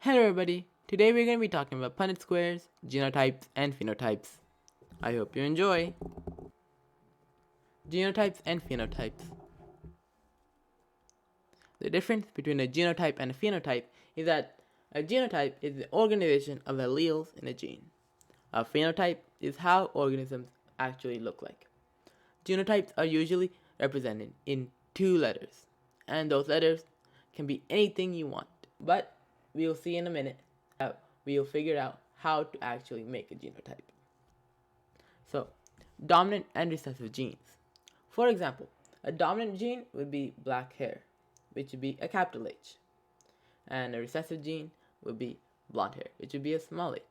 Hello everybody, today we're going to be talking about Punnett Squares, genotypes, and phenotypes. I hope you enjoy. Genotypes and phenotypes. The difference between a genotype and a phenotype is that a genotype is the organization of alleles in a gene. A phenotype is how organisms actually look like. Genotypes are usually represented in 2 letters, and those letters can be anything you want, but we'll see in a minute how we'll figure out how to actually make a genotype. So, dominant and recessive genes. For example, a dominant gene would be black hair, which would be a capital H, and a recessive gene would be blonde hair, which would be a small h.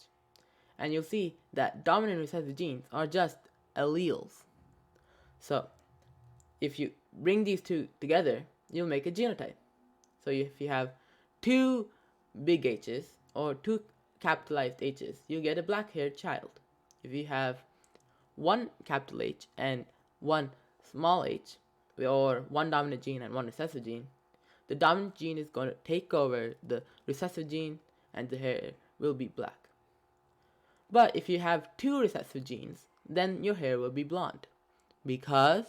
And you'll see that dominant and recessive genes are just alleles. So, if you bring these two together, you'll make a genotype. So if you have 2 big H's or 2 capitalized H's, you get a black-haired child. If you have 1 capital H and 1 small h, or 1 dominant gene and 1 recessive gene, the dominant gene is going to take over the recessive gene and the hair will be black. But if you have 2 recessive genes, then your hair will be blonde, because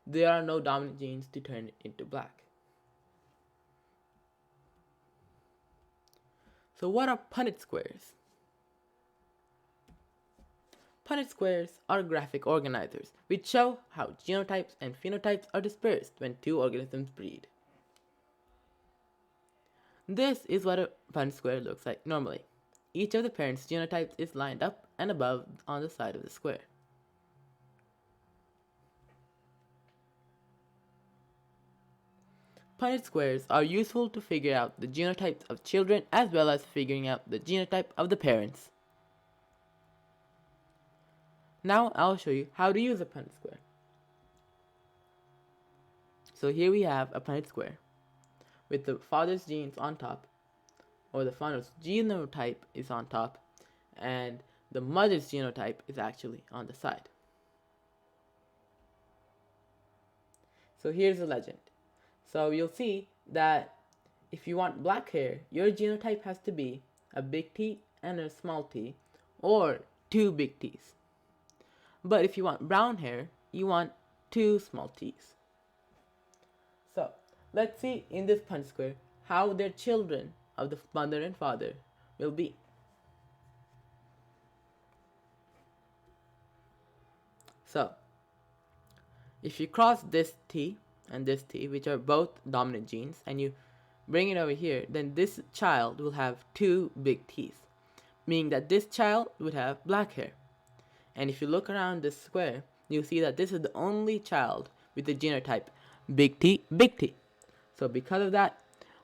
there are no dominant genes to turn it into black. So what are Punnett squares? Punnett squares are graphic organizers which show how genotypes and phenotypes are dispersed when 2 organisms breed. This is what a Punnett square looks like normally. Each of the parents' genotypes is lined up and above on the side of the square. Punnett squares are useful to figure out the genotypes of children as well as figuring out the genotype of the parents. Now I'll show you how to use a Punnett square. So here we have a Punnett square with the father's genes on top, or the father's genotype is on top, and the mother's genotype is actually on the side. So here's the legend. So you'll see that if you want black hair, your genotype has to be a big T and a small t, or 2 big T's. But if you want brown hair, you want 2 small t's. So let's see in this Punnett square how their children of the mother and father will be. So if you cross this T and this T, which are both dominant genes, and you bring it over here, then this child will have 2 big T's, meaning that this child would have black hair. And if you look around this square, you'll see that this is the only child with the genotype big T, big T. So because of that,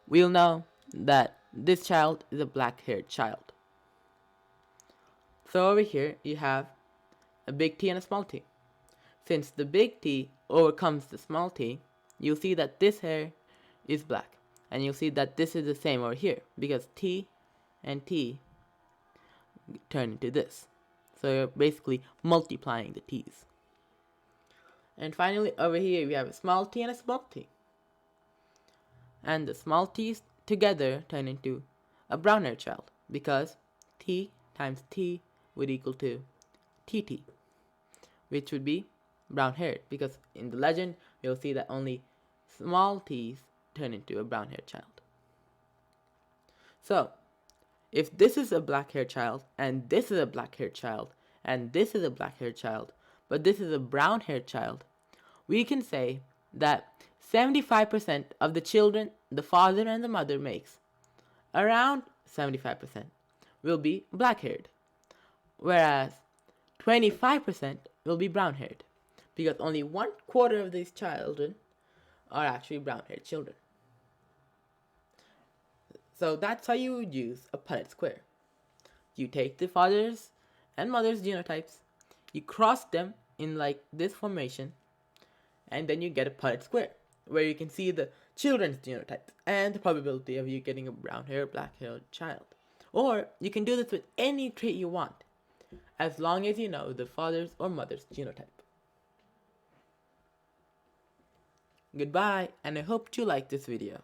we'll know that this child is a black-haired child. So over here, you have a big T and a small t. Since the big T overcomes the small t, you'll see that this hair is black. And you'll see that this is the same over here, because T and T turn into this. So you're basically multiplying the T's. And finally, over here we have a small t and a small t. And the small t's together turn into a brown-haired child, because T times T would equal to TT, which would be brown-haired, because in the legend you'll see that only small t's turn into a brown-haired child. So if this is a black-haired child, and this is a black-haired child, and this is a black-haired child, but this is a brown-haired child, we can say that 75% of the children the father and the mother makes, around 75%, will be black-haired, whereas 25% will be brown-haired, because only 1/4 of these children are actually brown-haired children. So that's how you would use a Punnett square. You take the father's and mother's genotypes, you cross them in like this formation, and then you get a Punnett square, where you can see the children's genotypes and the probability of you getting a brown-haired, black-haired child. Or you can do this with any trait you want, as long as you know the father's or mother's genotype. Goodbye, and I hope you liked this video.